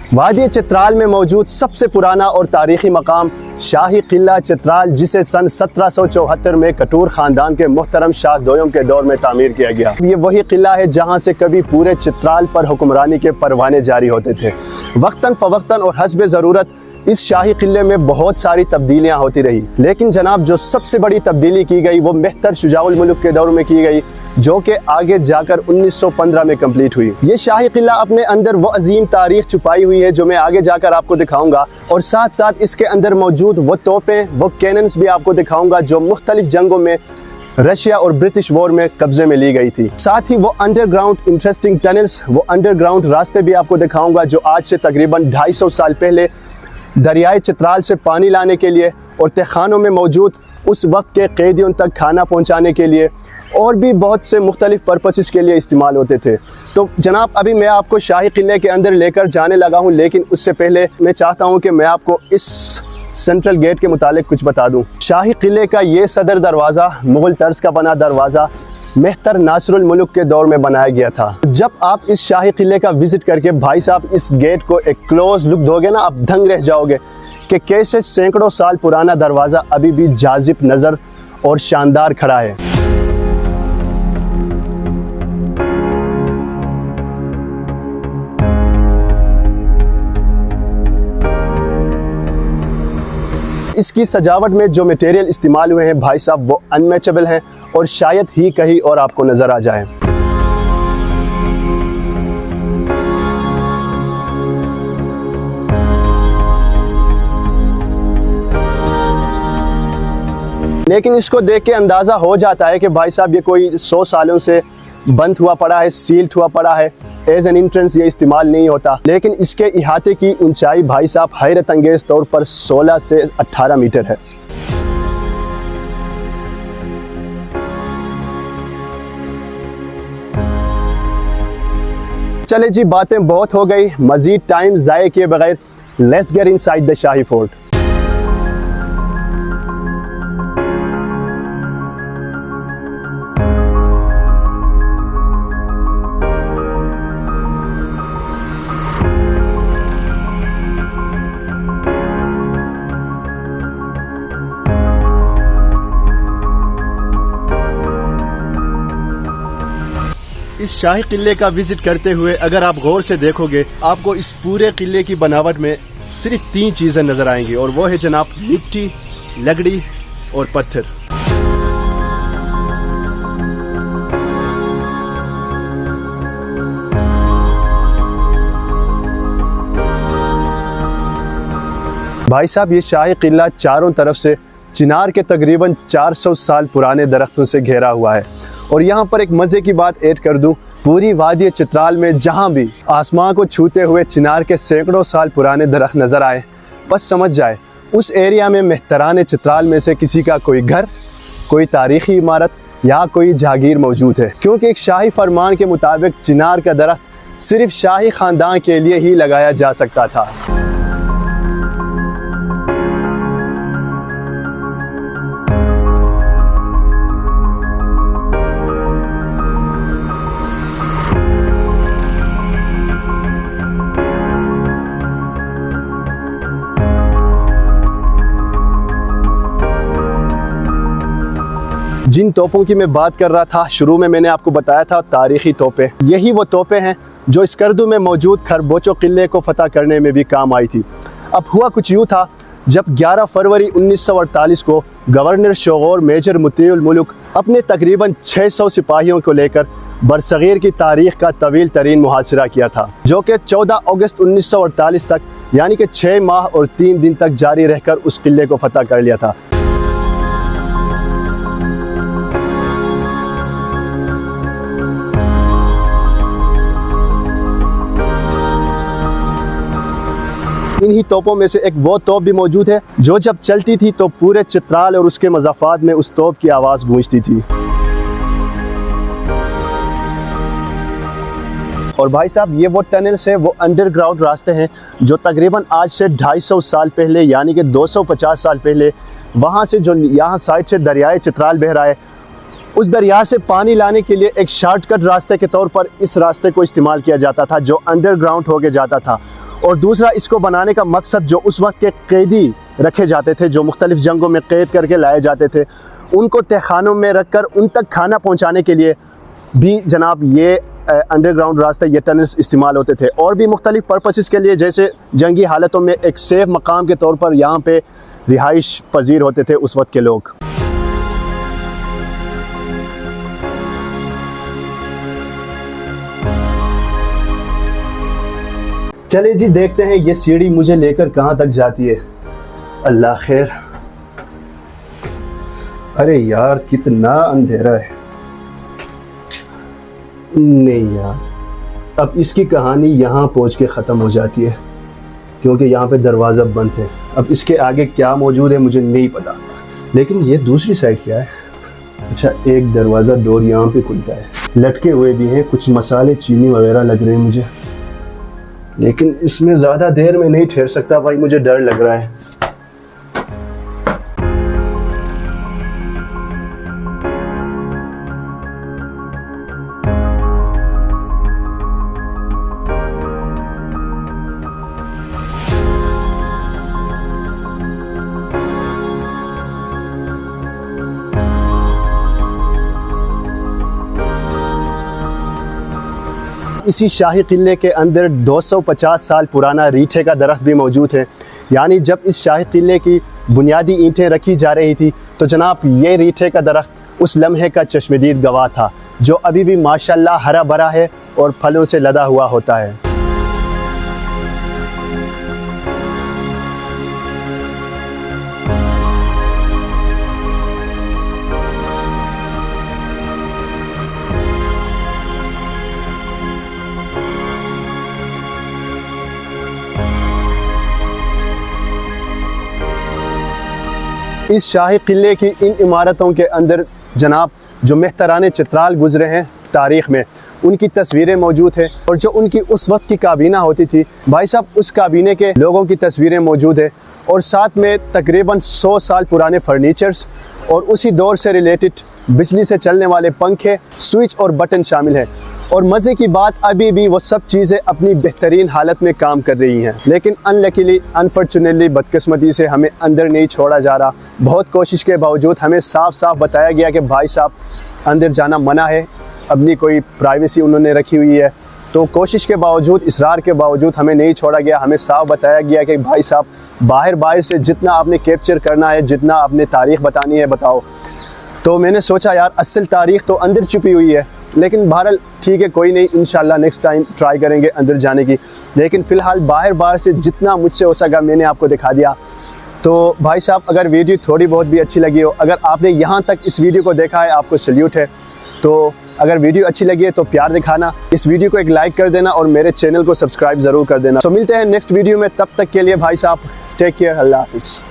वादी चित्राल में मौजूद सबसे पुराना और तारीखी मकाम शाही किला चित्राल, जिसे सन 1774 में कटूर ख़ानदान के मुहतरम शाह दोयम के दौर में तामीर किया गया। ये वही किला है जहाँ से कभी पूरे चित्राल पर हुक्मरानी के परवाने जारी होते थे। वक्तन फ़वक्तन और हस्ब ज़रूरत इस शाही किले में बहुत सारी तब्दीलियाँ होती रही, लेकिन जनाब जो सबसे बड़ी तब्दीली की गई वो मेहतर शुजाउल मुल्क के दौर में की गई, जो कि आगे जाकर 1915 में कंप्लीट हुई। ये शाही किला अपने अंदर वो अजीम तारीख छुपाई हुई है जो मैं आगे जाकर आपको दिखाऊंगा, और साथ साथ इसके अंदर मौजूद वो तोपें, वो कैनन्स भी आपको दिखाऊंगा जो मुख्तलिफ जंगों में रशिया और ब्रिटिश वॉर में कब्जे में ली गई थी। साथ ही वो अंडरग्राउंड इंटरेस्टिंग टनल्स, वो अंडरग्राउंड रास्ते भी आपको दिखाऊंगा जो आज से तकरीबन 250 साल पहले दरियाए चित्राल से पानी लाने के लिए और तहखानों में मौजूद उस वक्त के कैदियों तक खाना पहुंचाने के लिए और भी बहुत से मुख्तलिफ पर्पसेस के लिए इस्तेमाल होते थे। तो जनाब अभी मैं आपको शाही किले के अंदर लेकर जाने लगा हूं, लेकिन उससे पहले मैं चाहता हूं कि मैं आपको इस सेंट्रल गेट के मुतालिक कुछ बता दूं। शाही किले का ये सदर दरवाज़ा मुग़ल तर्ज का बना दरवाज़ा मेहतर नासिरुल मुल्क के दौर में बनाया गया था। जब आप इस शाही किले का विज़िट करके भाई साहब इस गेट को एक क्लोज लुक दोगे ना, आप दंग रह जाओगे कि कैसे सैकड़ों साल पुराना दरवाज़ा अभी भी जाजिब नज़र और शानदार खड़ा है। इसकी सजावट में जो मटेरियल इस्तेमाल हुए हैं भाई साहब वो अनमैचेबल हैं और शायद ही कहीं और आपको नज़र आ जाए। लेकिन इसको देख के अंदाज़ा हो जाता है कि भाई साहब ये कोई 100 सालों से बंद हुआ पड़ा है, सील्ड हुआ पड़ा है, एज एन एंट्रेंस ये इस्तेमाल नहीं होता। लेकिन इसके इहाते की ऊंचाई भाई साहब हैरत अंगेज तौर पर 16 से 18 मीटर है। चले जी, बातें बहुत हो गई, मजीद टाइम ज़ाय किए बगैर let's get inside the shahi fort. इस शाही किले का विजिट करते हुए अगर आप गौर से देखोगे आपको इस पूरे किले की बनावट में सिर्फ 3 चीज़ें नज़र आएंगी, और वो है जनाब मिट्टी, लकड़ी और पत्थर। भाई साहब ये शाही किला चारों तरफ से चिनार के तकरीबन 400 साल पुराने दरख्तों से घेरा हुआ है। और यहाँ पर एक मज़े की बात ऐड कर दूँ, पूरी वादी चित्राल में जहाँ भी आसमां को छूते हुए चिनार के सैकड़ों साल पुराने दरख्त नज़र आए, बस समझ जाए उस एरिया में मेहतरान चित्राल में से किसी का कोई घर, कोई तारीख़ी इमारत या कोई जागीर मौजूद है। क्योंकि एक शाही फरमान के मुताबिक चिनार का दरख्त सिर्फ शाही ख़ानदान के लिए ही लगाया जा सकता था। जिन तोपों की मैं बात कर रहा था शुरू में मैंने आपको बताया था तारीख़ी तोपें, यही वो तोपें हैं जो स्कर्दू में मौजूद खरबोचो किले को फतह करने में भी काम आई थी। अब हुआ कुछ यूँ था, जब 11 फरवरी 1948 को गवर्नर शोगोर मेजर मुतीउल मुल्क अपने तकरीबन 600 सिपाहियों को लेकर बरसगीर की तारीख़ का तवील तरीन मुहासिरा किया था, जो कि 14 अगस्त 1948 तक यानी कि 6 माह और 3 दिन तक जारी रहकर उस किले को फतह कर लिया था। इन्हीं तोपों में से एक वो तोप भी मौजूद है जो जब चलती थी तो पूरे चित्राल और उसके मज़ाफ़ात में उस तोप की आवाज़ गूंजती थी। और भाई साहब ये वो टनल्स है, वो अंडरग्राउंड रास्ते हैं जो तकरीबन आज से 250 साल पहले यानी कि 250 साल पहले वहाँ से जो यहाँ साइड से दरियाए चित्राल बह रहा है, उस दरिया से पानी लाने के लिए एक शॉर्टकट रास्ते के तौर पर इस रास्ते को इस्तेमाल किया जाता था जो अंडरग्राउंड होके जाता था। और दूसरा, इसको बनाने का मकसद जो उस वक्त के कैदी रखे जाते थे, जो मुख्तलिफ़ जंगों में कैद करके लाए जाते थे, उनको तहखानों में रख कर उन तक खाना पहुँचाने के लिए भी जनाब ये अंडरग्राउंड रास्ते, ये टनल्स इस्तेमाल होते थे। और भी मुख्तलिफ़ पर्पसेस के लिए, जैसे जंगी हालतों में एक सेफ मकाम के तौर पर यहाँ पे रिहाइश पजीर होते थे उस वक्त के लोग। चलिए जी, देखते हैं ये सीढ़ी मुझे लेकर कहाँ तक जाती है। अल्लाह खैर। अरे यार, कितना अंधेरा है। नहीं यार, अब इसकी कहानी यहाँ पहुँच के ख़त्म हो जाती है, क्योंकि यहाँ पे दरवाज़ा बंद है। अब इसके आगे क्या मौजूद है मुझे नहीं पता। लेकिन ये दूसरी साइड क्या है? अच्छा, एक दरवाज़ा, डोर यहाँ पे खुलता है, लटके हुए भी हैं कुछ मसाले, चीनी वगैरह लग रहे हैं मुझे। लेकिन इसमें ज़्यादा देर में नहीं ठहर सकता भाई, मुझे डर लग रहा है। इसी शाही किले के अंदर 250 साल पुराना रीठे का दरख्त भी मौजूद है। यानी जब इस शाही किले की बुनियादी ईंटें रखी जा रही थी तो जनाब ये रीठे का दरख्त उस लम्हे का चश्मदीद गवाह था, जो अभी भी माशाल्लाह हरा भरा है और फलों से लदा हुआ होता है। इस शाही किले की इन इमारतों के अंदर जनाब जो मेहतराने चित्राल गुजरे हैं तारीख़ में, उनकी तस्वीरें मौजूद हैं। और जो उनकी उस वक्त की काबीना होती थी भाई साहब, उस काबीने के लोगों की तस्वीरें मौजूद है। और साथ में तकरीबन 100 साल पुराने फर्नीचर्स और उसी दौर से रिलेटेड बिजली से चलने वाले पंखे, स्विच और बटन शामिल हैं। और मज़े की बात, अभी भी वो सब चीज़ें अपनी बेहतरीन हालत में काम कर रही हैं। लेकिन अनलकीली, अनफॉर्चुनेटली, बदकिस्मती से हमें अंदर नहीं छोड़ा जा रहा। बहुत कोशिश के बावजूद हमें साफ साफ बताया गया कि भाई साहब अंदर जाना मना है, अपनी कोई प्राइवेसी उन्होंने रखी हुई है। तो कोशिश के बावजूद, इसरार के बावजूद हमें नहीं छोड़ा गया। हमें साफ बताया गया कि भाई साहब बाहर से जितना आपने कैप्चर करना है, जितना आपने तारीख़ बतानी है बताओ। तो मैंने सोचा यार असल तारीख़ तो अंदर छुपी हुई है, लेकिन बहरहाल ठीक है, कोई नहीं, इंशाल्लाह नेक्स्ट टाइम ट्राई करेंगे अंदर जाने की। लेकिन फ़िलहाल बाहर से जितना मुझसे हो सका मैंने आपको दिखा दिया। तो भाई साहब, अगर वीडियो थोड़ी बहुत भी अच्छी लगी हो, अगर आपने यहाँ तक इस वीडियो को देखा है, आपको सल्यूट है। तो अगर वीडियो अच्छी लगी है तो प्यार दिखाना, इस वीडियो को एक लाइक कर देना और मेरे चैनल को सब्सक्राइब ज़रूर कर देना। तो मिलते हैं नेक्स्ट वीडियो में, तब तक के लिए भाई साहब टेक केयर, अल्लाह हाफिज़।